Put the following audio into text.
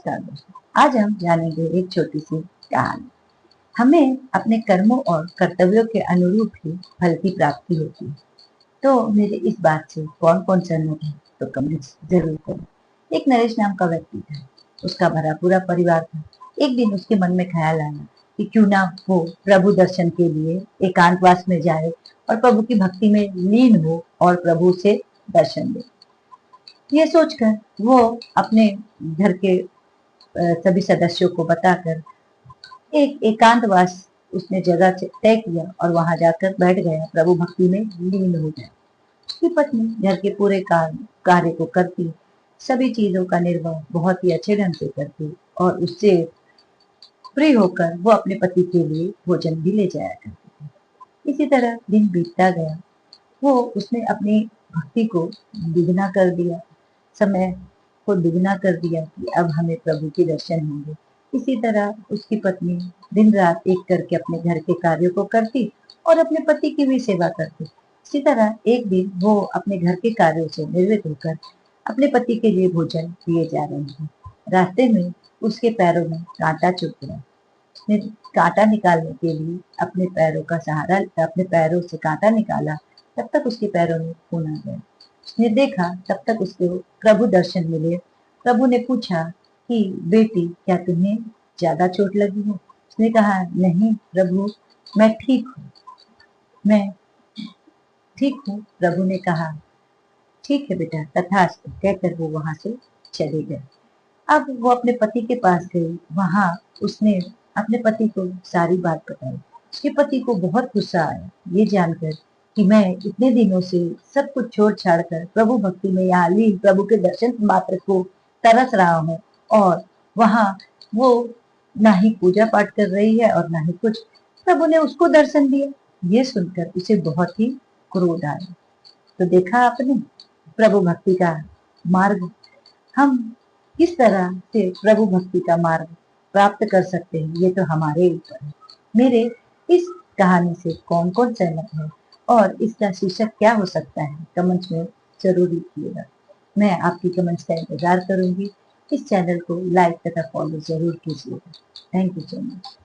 नमस्कार दोस्तों, आज हम जानेंगे एक छोटी सी कहानी। हमें अपने कर्मों और कर्तव्यों के अनुरूप ही फल की प्राप्ति होती है। तो मेरे इस बात से कौन कौन सहमत है तो कमेंट जरूर करें। एक नरेश नाम का व्यक्ति था। उसका भरा पूरा परिवार था। एक दिन उसके मन में ख्याल आया कि क्यों ना वो प्रभु दर्शन के लिए एकांतवास में जाए और प्रभु की भक्ति में लीन हो और प्रभु से दर्शन दे। ये सोचकर वो अपने घर के सभी सदस्यों को बताकर एक एकांतवास उसने जगह तय किया और वहां जाकर बैठ गया, प्रभु भक्ति में लीन हो गया। उसकी पत्नी घर के पूरे कार्य को करती, सभी चीजों का निर्वाह बहुत ही अच्छे ढंग से करती और उससे फ्री होकर वो अपने पति के लिए भोजन भी ले जाया करती थी। इसी तरह दिन बीतता गया। वो उसने अपनी भक्ति को दुगना कर दिया, समय को दुगना कर दिया कि अब हमें प्रभु के दर्शन होंगे। इसी तरह उसकी पत्नी दिन रात एक करके अपने घर के कार्यों को करती और अपने पति की भी सेवा करती। इसी तरह एक दिन वो अपने घर के कार्यों से निर्वृत्त होकर अपने पति के लिए भोजन लिए जा रही थी। रास्ते में उसके पैरों में कांटा चुभ गया। उसने कांटा निकालने के लिए अपने पैरों का सहारा, अपने पैरों से कांटा निकाला, तब तक उसके पैरों में खून आ गया। उसने देखा तब तक उसको प्रभु दर्शन मिले। प्रभु ने पूछा कि बेटी, क्या तुम्हें ज्यादा चोट लगी है? उसने कहा, नहीं प्रभु, मैं ठीक हूँ, मैं ठीक हूँ। प्रभु ने कहा, ठीक है बेटा, तथास्तु कहकर वो वहां से चले गए। अब वो अपने पति के पास गई। वहां उसने अपने पति को सारी बात बताई। उसके पति को बहुत गुस्सा आया ये जानकर कि मैं इतने दिनों से सब कुछ छोड़ छाड़ कर प्रभु भक्ति में यहाँ लीन प्रभु के दर्शन मात्र को तरस रहा हूँ और वहां वो ना ही पूजा पाठ कर रही है और ना ही कुछ। प्रभु ने उसको दर्शन दिया। ये सुनकर उसे बहुत ही क्रोध आया। तो देखा आपने प्रभु भक्ति का मार्ग, हम किस तरह से प्रभु भक्ति का मार्ग प्राप्त कर सकते हैं, ये तो हमारे ऊपर है। मेरे इस कहानी से कौन कौन सहमत है और इसका शीर्षक क्या हो सकता है, कमेंट्स में जरूर लिखिएगा। मैं आपकी कमेंट्स का इंतजार करूंगी। इस चैनल को लाइक तथा फॉलो जरूर कीजिएगा। Thank you so much.